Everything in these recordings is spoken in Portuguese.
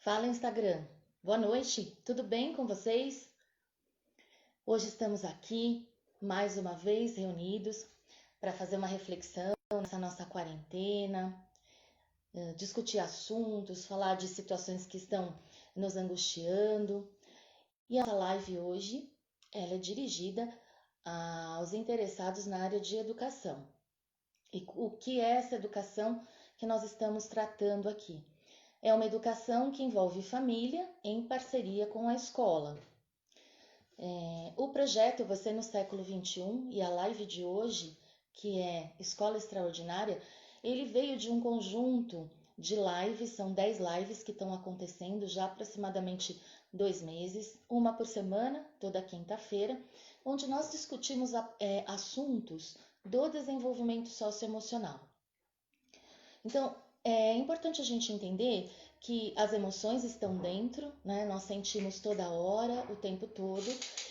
Fala Instagram. Boa noite, tudo bem com vocês? Hoje estamos aqui mais uma vez reunidos para fazer uma reflexão nessa nossa quarentena, discutir assuntos, falar de situações que estão nos angustiando. E a live hoje ela é dirigida aos interessados na área de educação. E o que é essa educação que nós estamos tratando aqui? É uma educação que envolve família em parceria com a escola. O projeto Você no Século XXI e a live de hoje, que é Escola Extraordinária, ele veio de um conjunto de lives, são 10 lives que estão acontecendo já há aproximadamente 2 meses, uma por semana, toda quinta-feira, onde nós discutimos assuntos do desenvolvimento socioemocional. Então, é importante a gente entender que as emoções estão dentro, né? Nós sentimos toda hora, o tempo todo,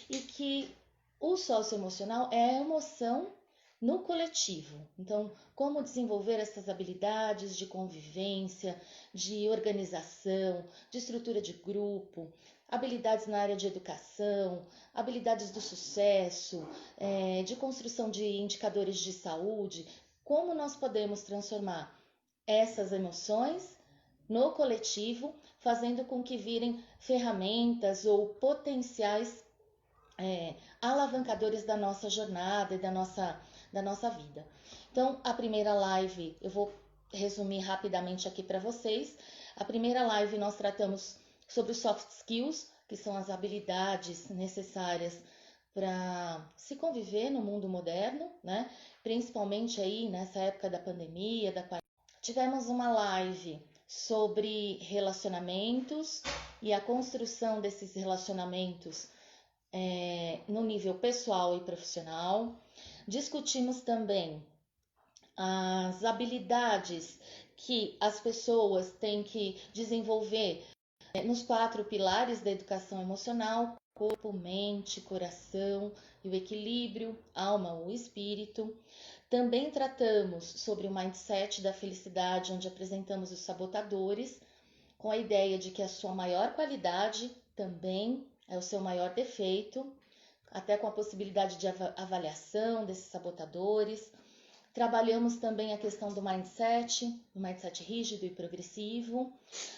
e que o socioemocional é a emoção no coletivo. Então, como desenvolver essas habilidades de convivência, de organização, de estrutura de grupo, habilidades na área de educação, habilidades do sucesso, de construção de indicadores de saúde, como nós podemos transformar essas emoções no coletivo, fazendo com que virem ferramentas ou potenciais alavancadores da nossa jornada e da nossa vida. Então, a primeira live, eu vou resumir rapidamente aqui para vocês. A primeira live nós tratamos sobre os soft skills, que são as habilidades necessárias para se conviver no mundo moderno, né? Principalmente aí nessa época da pandemia, da quarentena. Tivemos uma live sobre relacionamentos e a construção desses relacionamentos no nível pessoal e profissional. Discutimos também as habilidades que as pessoas têm que desenvolver nos 4 pilares da educação emocional: corpo, mente, coração e o equilíbrio, alma ou espírito. Também tratamos sobre o mindset da felicidade, onde apresentamos os sabotadores, com a ideia de que a sua maior qualidade também é o seu maior defeito, até com a possibilidade de avaliação desses sabotadores. Trabalhamos também a questão do mindset rígido e progressivo.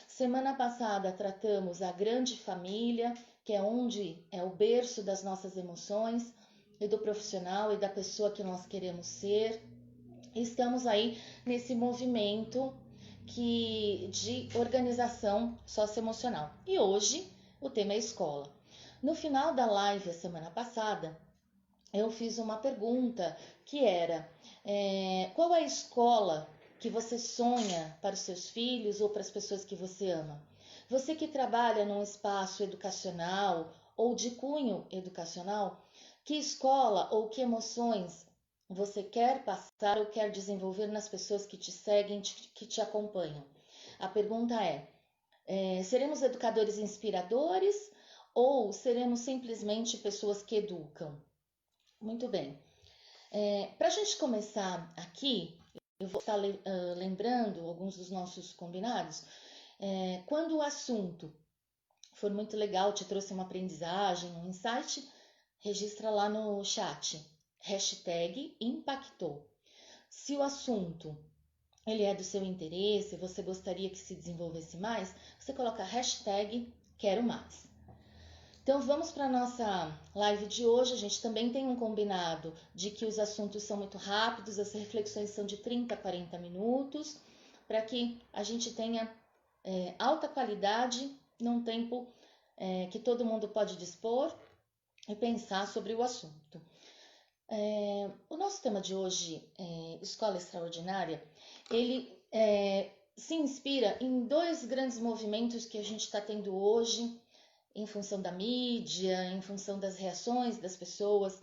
Semana passada tratamos a grande família, que é onde é o berço das nossas emoções, e do profissional e da pessoa que nós queremos ser. Estamos aí nesse movimento de organização socioemocional. E hoje o tema é escola. No final da live, a semana passada, eu fiz uma pergunta que era: qual é a escola que você sonha para os seus filhos ou para as pessoas que você ama? Você que trabalha num espaço educacional ou de cunho educacional, que escola ou que emoções você quer passar ou quer desenvolver nas pessoas que te seguem, que te acompanham? A pergunta seremos educadores inspiradores ou seremos simplesmente pessoas que educam? Muito bem. Para a gente começar aqui, eu vou estar lembrando alguns dos nossos combinados. Quando o assunto for muito legal, te trouxe uma aprendizagem, um insight, registra lá no chat, #impactou. Se o assunto ele é do seu interesse, você gostaria que se desenvolvesse mais, você coloca #quero mais. Então vamos para a nossa live de hoje. A gente também tem um combinado de que os assuntos são muito rápidos, as reflexões são de 30 a 40 minutos, para que a gente tenha alta qualidade num tempo que todo mundo pode dispor e pensar sobre o assunto. O nosso tema de hoje, Escola Extraordinária, ele se inspira em 2 grandes movimentos que a gente está tendo hoje, em função da mídia, em função das reações das pessoas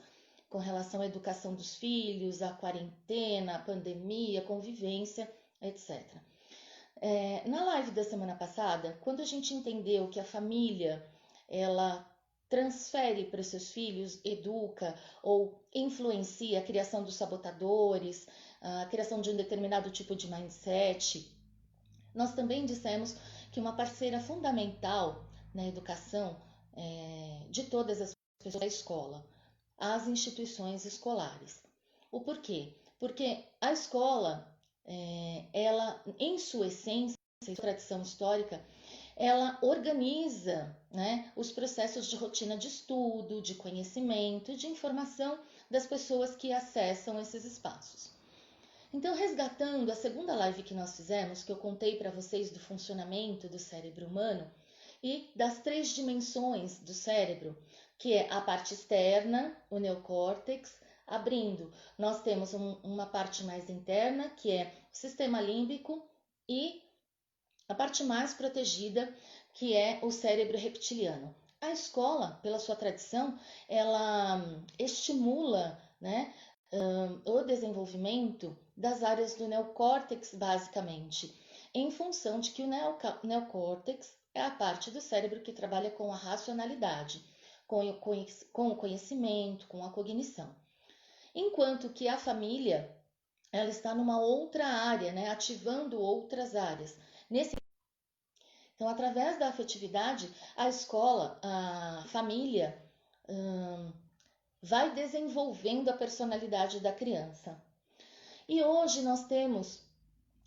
com relação à educação dos filhos, à quarentena, à pandemia, à convivência, etc. Na live da semana passada, quando a gente entendeu que a família ela transfere para os seus filhos, educa ou influencia a criação dos sabotadores, a criação de um determinado tipo de mindset, nós também dissemos que uma parceira fundamental na educação de todas as pessoas da escola, as instituições escolares. O porquê? Porque a escola, ela, em sua essência, em sua tradição histórica, ela organiza, né, os processos de rotina de estudo, de conhecimento, de informação das pessoas que acessam esses espaços. Então, resgatando a segunda live que nós fizemos, que eu contei para vocês do funcionamento do cérebro humano e das 3 dimensões do cérebro, que é a parte externa, o neocórtex, abrindo, nós temos uma parte mais interna, que é o sistema límbico, e a parte mais protegida, que é o cérebro reptiliano. A escola, pela sua tradição, ela estimula, né, o desenvolvimento das áreas do neocórtex, basicamente, em função de que o neocórtex é a parte do cérebro que trabalha com a racionalidade, com o conhecimento, com a cognição. Enquanto que a família, ela está numa outra área, né, ativando outras áreas. Então, através da afetividade, a escola, a família, vai desenvolvendo a personalidade da criança. E hoje nós temos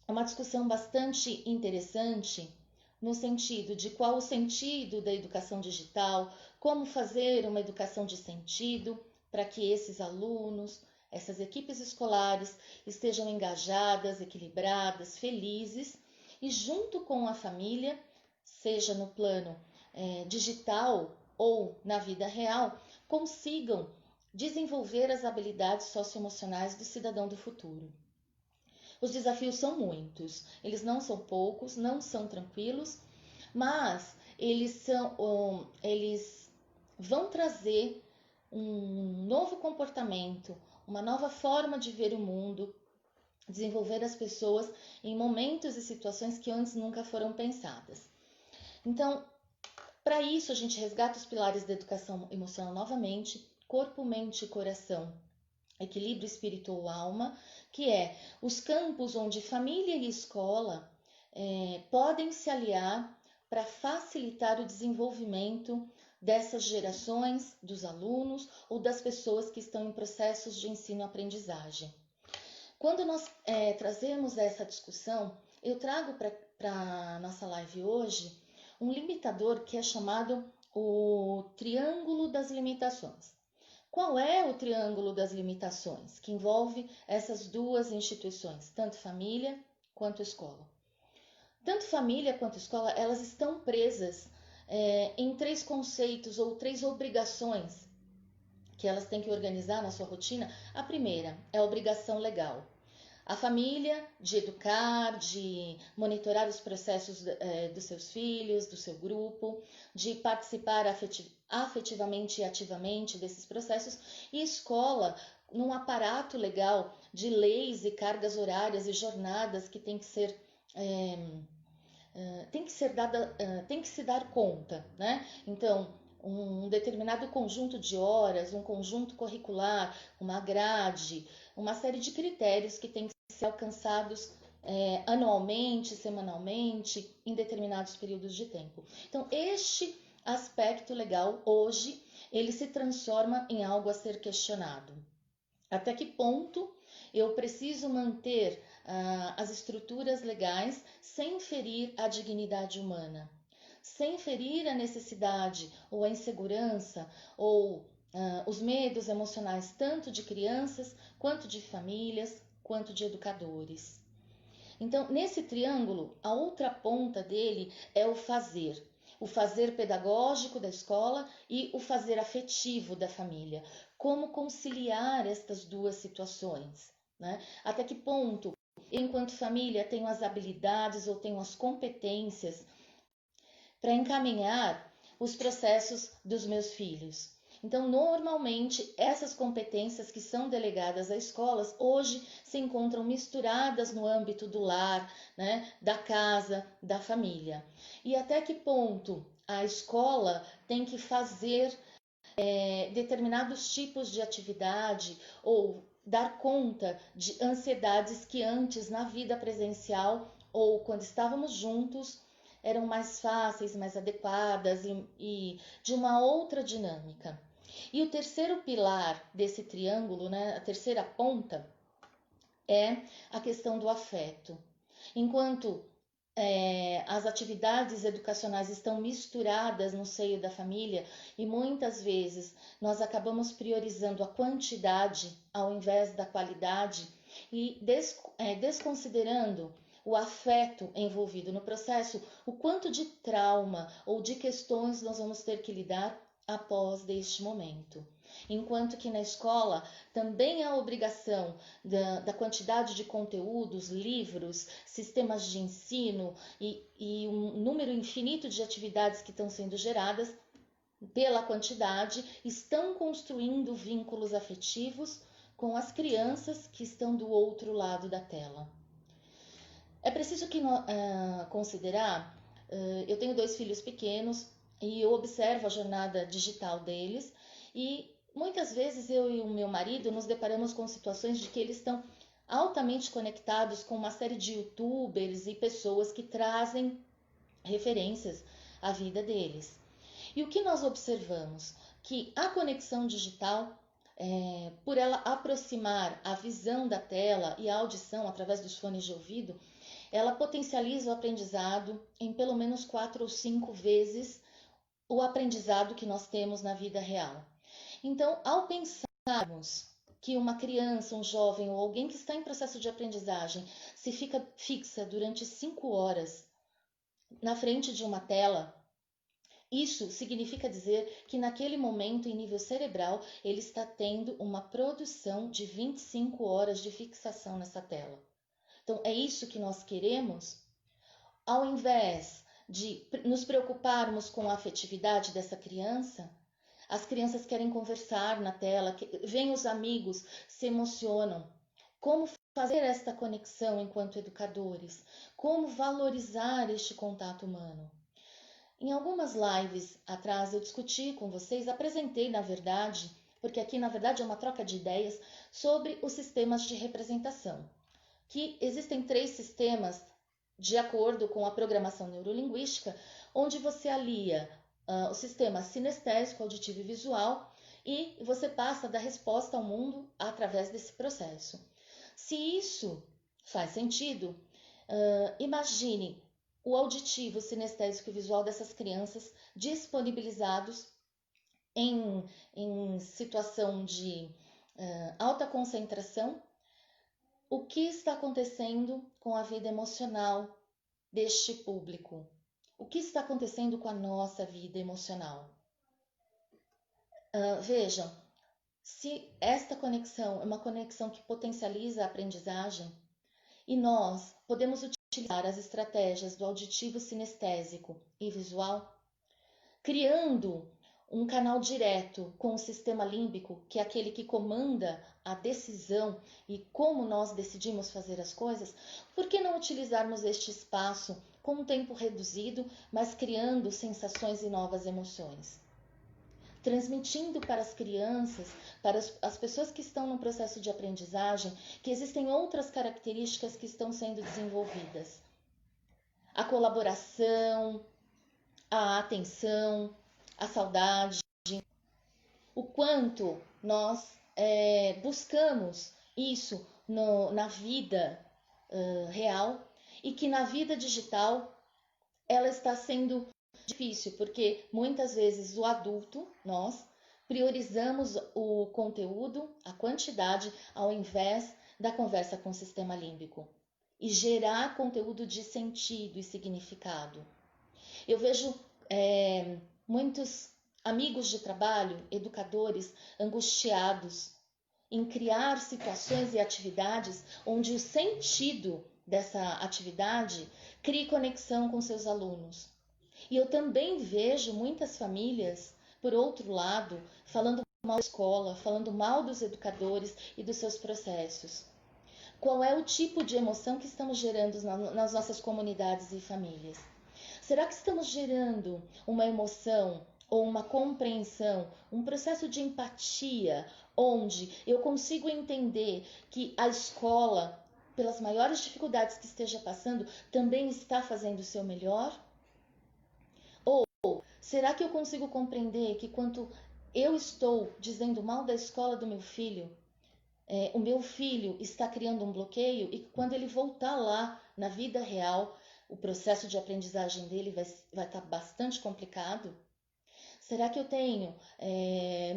uma discussão bastante interessante no sentido de qual o sentido da educação digital, como fazer uma educação de sentido para que esses alunos, essas equipes escolares estejam engajadas, equilibradas, felizes e junto com a família, seja no plano digital ou na vida real, consigam desenvolver as habilidades socioemocionais do cidadão do futuro. Os desafios são muitos, eles não são poucos, não são tranquilos, mas eles vão trazer um novo comportamento, uma nova forma de ver o mundo, desenvolver as pessoas em momentos e situações que antes nunca foram pensadas. Então, para isso a gente resgata os pilares da educação emocional novamente, corpo, mente e coração, equilíbrio espírito ou alma, que é os campos onde família e escola podem se aliar para facilitar o desenvolvimento dessas gerações, dos alunos ou das pessoas que estão em processos de ensino-aprendizagem. Quando nós trazemos essa discussão, eu trago para a nossa live hoje um limitador que é chamado o Triângulo das Limitações. Qual é o Triângulo das Limitações que envolve essas duas instituições, tanto família quanto escola? Tanto família quanto escola, elas estão presas em 3 conceitos ou 3 obrigações que elas têm que organizar na sua rotina. A primeira é a obrigação legal. A família de educar, de monitorar os processos dos seus filhos, do seu grupo, de participar afetivamente e ativamente desses processos, e escola num aparato legal de leis e cargas horárias e jornadas que tem que ser tem que se dar conta, né? Então, um determinado conjunto de horas, um conjunto curricular, uma grade, uma série de critérios que tem que ser alcançados anualmente, semanalmente, em determinados períodos de tempo. Então, este aspecto legal, hoje, ele se transforma em algo a ser questionado. Até que ponto eu preciso manter as estruturas legais sem ferir a dignidade humana, sem ferir a necessidade ou a insegurança ou os medos emocionais tanto de crianças, quanto de famílias, quanto de educadores. Então, nesse triângulo, a outra ponta dele é o fazer pedagógico da escola e o fazer afetivo da família. Como conciliar estas duas situações, né? Até que ponto eu, enquanto família, tenho as habilidades ou tenho as competências para encaminhar os processos dos meus filhos. Então, normalmente, essas competências que são delegadas a escolas, hoje se encontram misturadas no âmbito do lar, né, da casa, da família. E até que ponto a escola tem que fazer determinados tipos de atividade ou dar conta de ansiedades que antes, na vida presencial ou quando estávamos juntos, eram mais fáceis, mais adequadas e de uma outra dinâmica. E o terceiro pilar desse triângulo, né, a terceira ponta, é a questão do afeto. Enquanto as atividades educacionais estão misturadas no seio da família e muitas vezes nós acabamos priorizando a quantidade ao invés da qualidade e desconsiderando o afeto envolvido no processo, o quanto de trauma ou de questões nós vamos ter que lidar após deste momento. Enquanto que na escola também há a obrigação da quantidade de conteúdos, livros, sistemas de ensino e um número infinito de atividades que estão sendo geradas pela quantidade, estão construindo vínculos afetivos com as crianças que estão do outro lado da tela. É preciso considerar, eu tenho 2 filhos pequenos e eu observo a jornada digital deles e muitas vezes eu e o meu marido nos deparamos com situações de que eles estão altamente conectados com uma série de youtubers e pessoas que trazem referências à vida deles. E o que nós observamos? Que a conexão digital, por ela aproximar a visão da tela e a audição através dos fones de ouvido, ela potencializa o aprendizado em pelo menos 4 ou 5 vezes o aprendizado que nós temos na vida real. Então, ao pensarmos que uma criança, um jovem ou alguém que está em processo de aprendizagem se fixa durante 5 horas na frente de uma tela, isso significa dizer que naquele momento, em nível cerebral, ele está tendo uma produção de 25 horas de fixação nessa tela. Então, é isso que nós queremos? Ao invés de nos preocuparmos com a afetividade dessa criança, as crianças querem conversar na tela, veem os amigos, se emocionam. Como fazer esta conexão enquanto educadores? Como valorizar este contato humano? Em algumas lives atrás eu discuti com vocês, apresentei na verdade, porque aqui na verdade é uma troca de ideias, sobre os sistemas de representação. Que existem 3 sistemas de acordo com a programação neurolinguística, onde você alia o sistema sinestésico, auditivo e visual e você passa da resposta ao mundo através desse processo. Se isso faz sentido, imagine o auditivo, sinestésico e visual dessas crianças disponibilizados em situação de alta concentração. O que está acontecendo com a vida emocional deste público? O que está acontecendo com a nossa vida emocional? Vejam, se esta conexão é uma conexão que potencializa a aprendizagem e nós podemos utilizar as estratégias do auditivo sinestésico e visual, criando um canal direto com o sistema límbico, que é aquele que comanda a decisão e como nós decidimos fazer as coisas, por que não utilizarmos este espaço com um tempo reduzido, mas criando sensações e novas emoções? Transmitindo para as crianças, para as pessoas que estão no processo de aprendizagem, que existem outras características que estão sendo desenvolvidas. A colaboração, a atenção, a saudade, o quanto nós buscamos isso na vida real e que na vida digital ela está sendo difícil, porque muitas vezes o adulto, nós, priorizamos o conteúdo, a quantidade, ao invés da conversa com o sistema límbico e gerar conteúdo de sentido e significado. Eu vejo muitos amigos de trabalho, educadores, angustiados em criar situações e atividades onde o sentido dessa atividade crie conexão com seus alunos. E eu também vejo muitas famílias, por outro lado, falando mal da escola, falando mal dos educadores e dos seus processos. Qual é o tipo de emoção que estamos gerando nas nossas comunidades e famílias? Será que estamos gerando uma emoção ou uma compreensão, um processo de empatia, onde eu consigo entender que a escola, pelas maiores dificuldades que esteja passando, também está fazendo o seu melhor? Será que eu consigo compreender que quando eu estou dizendo mal da escola do meu filho, o meu filho está criando um bloqueio e que quando ele voltar lá na vida real, o processo de aprendizagem dele vai estar bastante complicado? Será que eu tenho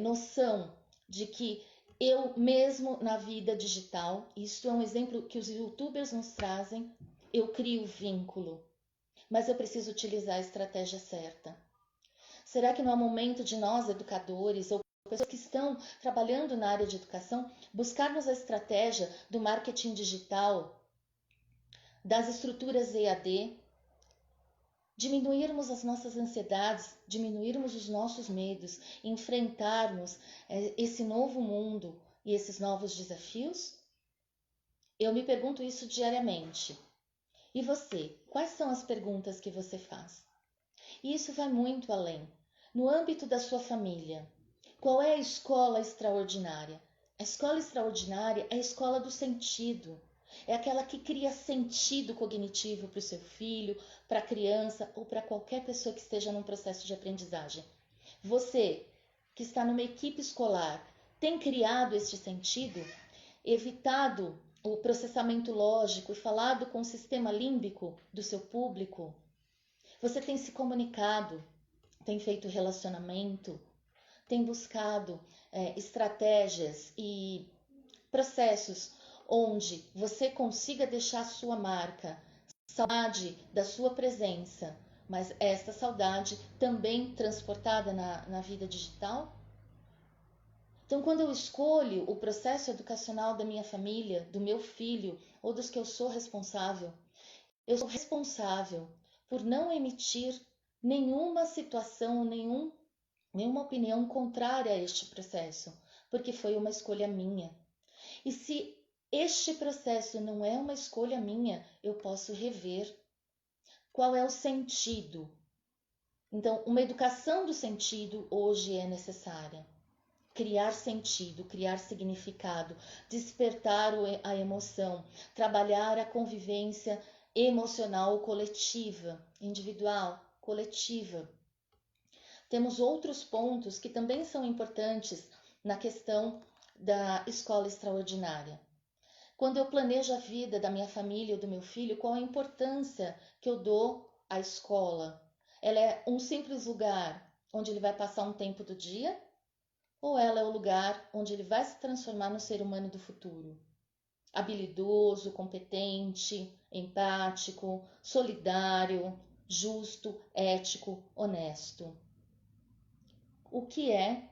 noção de que eu mesmo na vida digital, isso é um exemplo que os youtubers nos trazem, eu crio vínculo, mas eu preciso utilizar a estratégia certa. Será que não é momento de nós, educadores ou pessoas que estão trabalhando na área de educação, buscarmos a estratégia do marketing digital, das estruturas EAD, diminuirmos as nossas ansiedades, diminuirmos os nossos medos, enfrentarmos esse novo mundo e esses novos desafios? Eu me pergunto isso diariamente. E você? Quais são as perguntas que você faz? E isso vai muito além. No âmbito da sua família, qual é a escola extraordinária? A escola extraordinária é a escola do sentido. É aquela que cria sentido cognitivo para o seu filho, para a criança ou para qualquer pessoa que esteja num processo de aprendizagem. Você, que está numa equipe escolar, tem criado este sentido, evitado o processamento lógico e falado com o sistema límbico do seu público? Você tem se comunicado, tem feito relacionamento, tem buscado estratégias e processos onde você consiga deixar a sua marca, saudade da sua presença, mas esta saudade também transportada na vida digital? Então, quando eu escolho o processo educacional da minha família, do meu filho ou dos que eu sou responsável, eu sou responsável por não emitir nenhuma situação, nenhuma opinião contrária a este processo, porque foi uma escolha minha. E se este processo não é uma escolha minha, eu posso rever qual é o sentido. Então, uma educação do sentido hoje é necessária. Criar sentido, criar significado, despertar a emoção, trabalhar a convivência emocional coletiva, individual, coletiva. Temos outros pontos que também são importantes na questão da escola extraordinária. Quando eu planejo a vida da minha família ou do meu filho, qual a importância que eu dou à escola? Ela é um simples lugar onde ele vai passar um tempo do dia? Ou ela é o lugar onde ele vai se transformar no ser humano do futuro? Habilidoso, competente, empático, solidário, justo, ético, honesto. O que é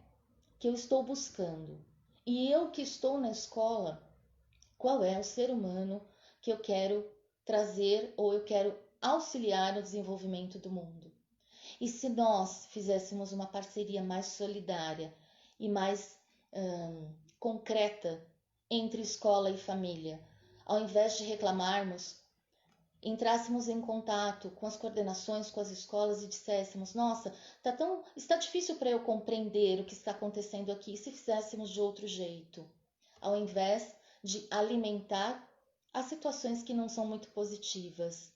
que eu estou buscando? E eu que estou na escola, qual é o ser humano que eu quero trazer ou eu quero auxiliar no desenvolvimento do mundo? E se nós fizéssemos uma parceria mais solidária e mais concreta entre escola e família, ao invés de reclamarmos, entrássemos em contato com as coordenações, com as escolas e disséssemos: nossa, está difícil para eu compreender o que está acontecendo aqui, e se fizéssemos de outro jeito, ao invés de alimentar as situações que não são muito positivas.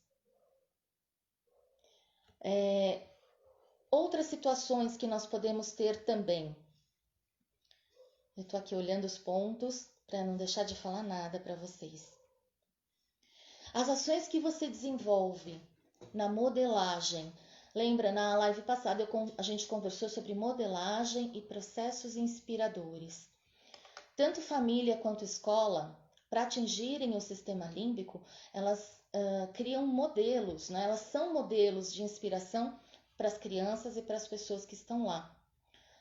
Outras situações que nós podemos ter também. Eu estou aqui olhando os pontos para não deixar de falar nada para vocês. As ações que você desenvolve na modelagem. Lembra, na live passada a gente conversou sobre modelagem e processos inspiradores. Tanto família quanto escola, para atingirem o sistema límbico, elas criam modelos, né? Elas são modelos de inspiração para as crianças e para as pessoas que estão lá.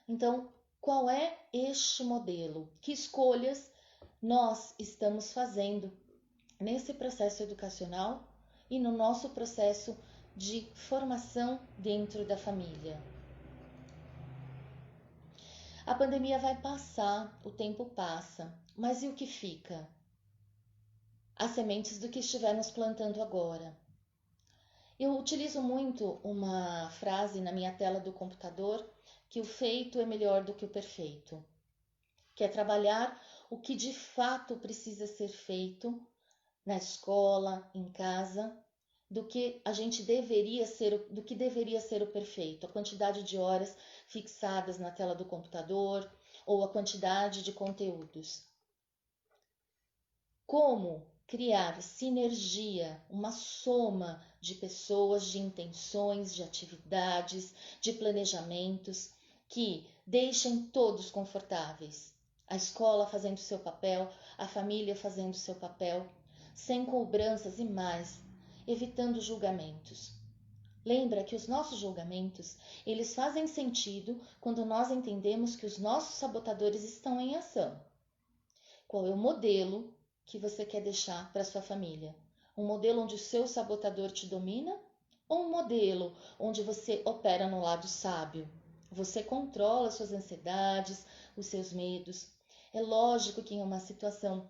Então, qual é este modelo? Que escolhas nós estamos fazendo nesse processo educacional e no nosso processo de formação dentro da família? A pandemia vai passar, o tempo passa, mas e o que fica? As sementes do que estivermos plantando agora. Eu utilizo muito uma frase na minha tela do computador, que o feito é melhor do que o perfeito, que é trabalhar o que de fato precisa ser feito na escola, em casa, do que do que deveria ser o perfeito, a quantidade de horas fixadas na tela do computador ou a quantidade de conteúdos. Como criar sinergia, uma soma de pessoas, de intenções, de atividades, de planejamentos que deixem todos confortáveis. A escola fazendo seu papel, a família fazendo seu papel, sem cobranças e mais, evitando julgamentos. Lembra que os nossos julgamentos, eles fazem sentido quando nós entendemos que os nossos sabotadores estão em ação. Qual é o modelo que você quer deixar para sua família? Um modelo onde o seu sabotador te domina? Ou um modelo onde você opera no lado sábio? Você controla suas ansiedades, os seus medos. É lógico que em uma situação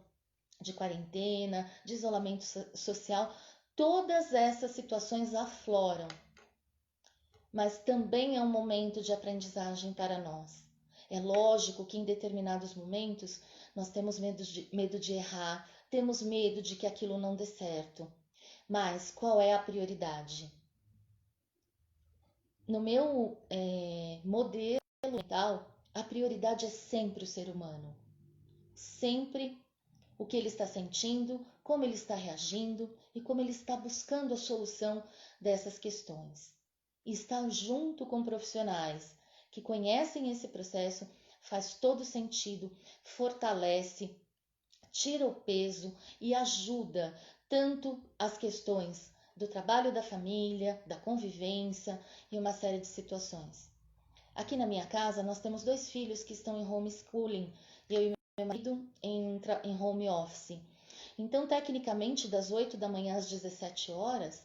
de quarentena, de isolamento social, todas essas situações afloram. Mas também é um momento de aprendizagem para nós. É lógico que em determinados momentos nós temos medo de errar, temos medo de que aquilo não dê certo. Mas qual é a prioridade? No meu modelo mental, a prioridade é sempre o ser humano. Sempre o que ele está sentindo, como ele está reagindo e como ele está buscando a solução dessas questões. E estar junto com profissionais que conhecem esse processo faz todo sentido, fortalece, tira o peso e ajuda tanto as questões do trabalho da família, da convivência e uma série de situações. Aqui na minha casa nós temos 2 filhos que estão em homeschooling e eu e meu marido em home office. Então, tecnicamente, das 8 da manhã às 17 horas,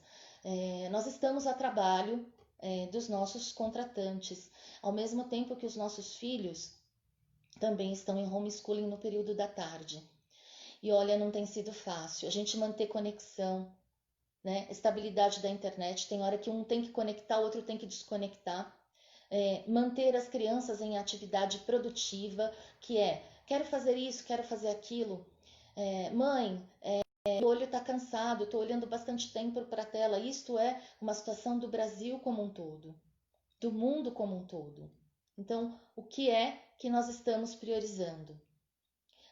nós estamos a trabalho dos nossos contratantes, ao mesmo tempo que os nossos filhos também estão em homeschooling no período da tarde. E olha, não tem sido fácil. A gente manter conexão, né? Estabilidade da internet. Tem hora que um tem que conectar, o outro tem que desconectar. Manter as crianças em atividade produtiva, que é, quero fazer isso, quero fazer aquilo. Mãe, o olho está cansado, estou olhando bastante tempo para a tela. Isto é uma situação do Brasil como um todo, do mundo como um todo. Então, o que é que nós estamos priorizando?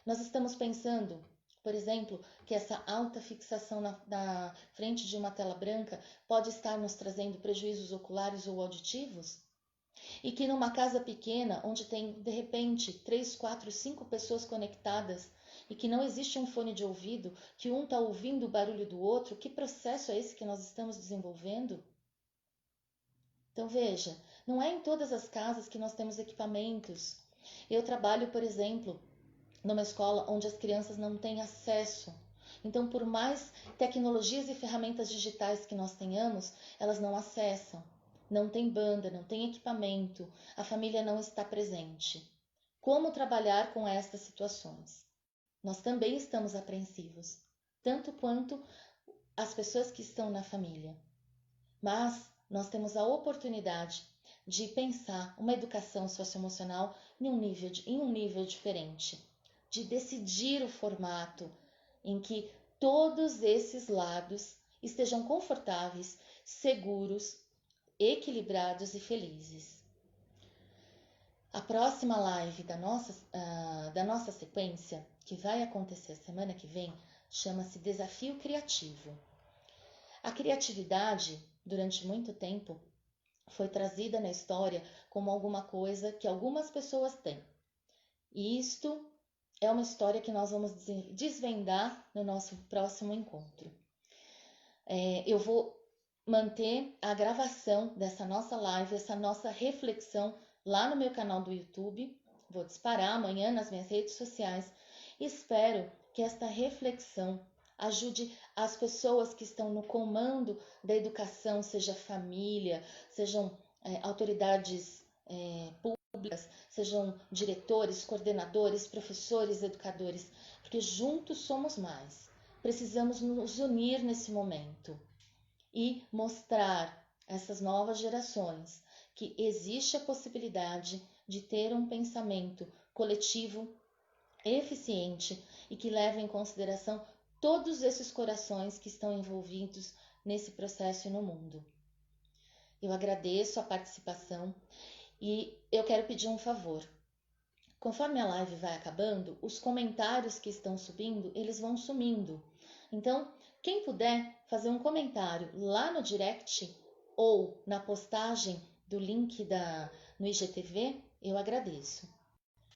Nós estamos pensando, por exemplo, que essa alta fixação na frente de uma tela branca pode estar nos trazendo prejuízos oculares ou auditivos? E que numa casa pequena, onde tem de repente 3, 4, 5 pessoas conectadas e que não existe um fone de ouvido, que um está ouvindo o barulho do outro, que processo é esse que nós estamos desenvolvendo? Então veja, não é em todas as casas que nós temos equipamentos. Eu trabalho, por exemplo, numa escola onde as crianças não têm acesso. Então, por mais tecnologias e ferramentas digitais que nós tenhamos, elas não acessam. Não tem banda, não tem equipamento, a família não está presente. Como trabalhar com estas situações? Nós também estamos apreensivos, tanto quanto as pessoas que estão na família. Mas nós temos a oportunidade de pensar uma educação socioemocional em um nível diferente, de decidir o formato em que todos esses lados estejam confortáveis, seguros, equilibrados e felizes. A próxima live da nossa sequência, que vai acontecer semana que vem, chama-se Desafio Criativo. A criatividade, durante muito tempo, foi trazida na história como alguma coisa que algumas pessoas têm. E isto é uma história que nós vamos desvendar no nosso próximo encontro. Eu vou manter a gravação dessa nossa live, essa nossa reflexão lá no meu canal do YouTube. Vou disparar amanhã nas minhas redes sociais. Espero que esta reflexão ajude as pessoas que estão no comando da educação, seja família, sejam autoridades públicas, sejam diretores, coordenadores, professores, educadores, porque juntos somos mais. Precisamos nos unir nesse momento e mostrar a essas novas gerações que existe a possibilidade de ter um pensamento coletivo eficiente e que leve em consideração todos esses corações que estão envolvidos nesse processo no mundo. Eu agradeço a participação e eu quero pedir um favor. Conforme a live vai acabando, os comentários que estão subindo, eles vão sumindo. Então, quem puder fazer um comentário lá no direct ou na postagem do link no IGTV, eu agradeço.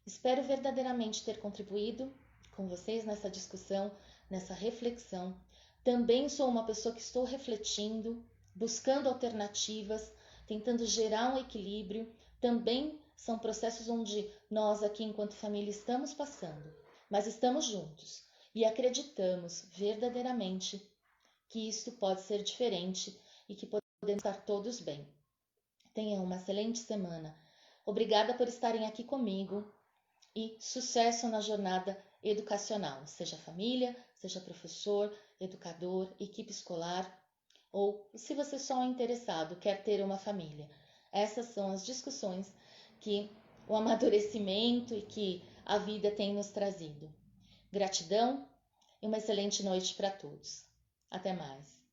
Espero verdadeiramente ter contribuído com vocês nessa discussão, nessa reflexão. Também sou uma pessoa que estou refletindo, buscando alternativas, tentando gerar um equilíbrio. Também são processos onde nós aqui enquanto família estamos passando, mas estamos juntos e acreditamos verdadeiramente que isso pode ser diferente e que podemos estar todos bem. Tenham uma excelente semana. Obrigada por estarem aqui comigo e sucesso na jornada educacional, seja família, seja professor, educador, equipe escolar ou se você só é interessado, quer ter uma família. Essas são as discussões que o amadurecimento e que a vida tem nos trazido. Gratidão e uma excelente noite para todos. Até mais.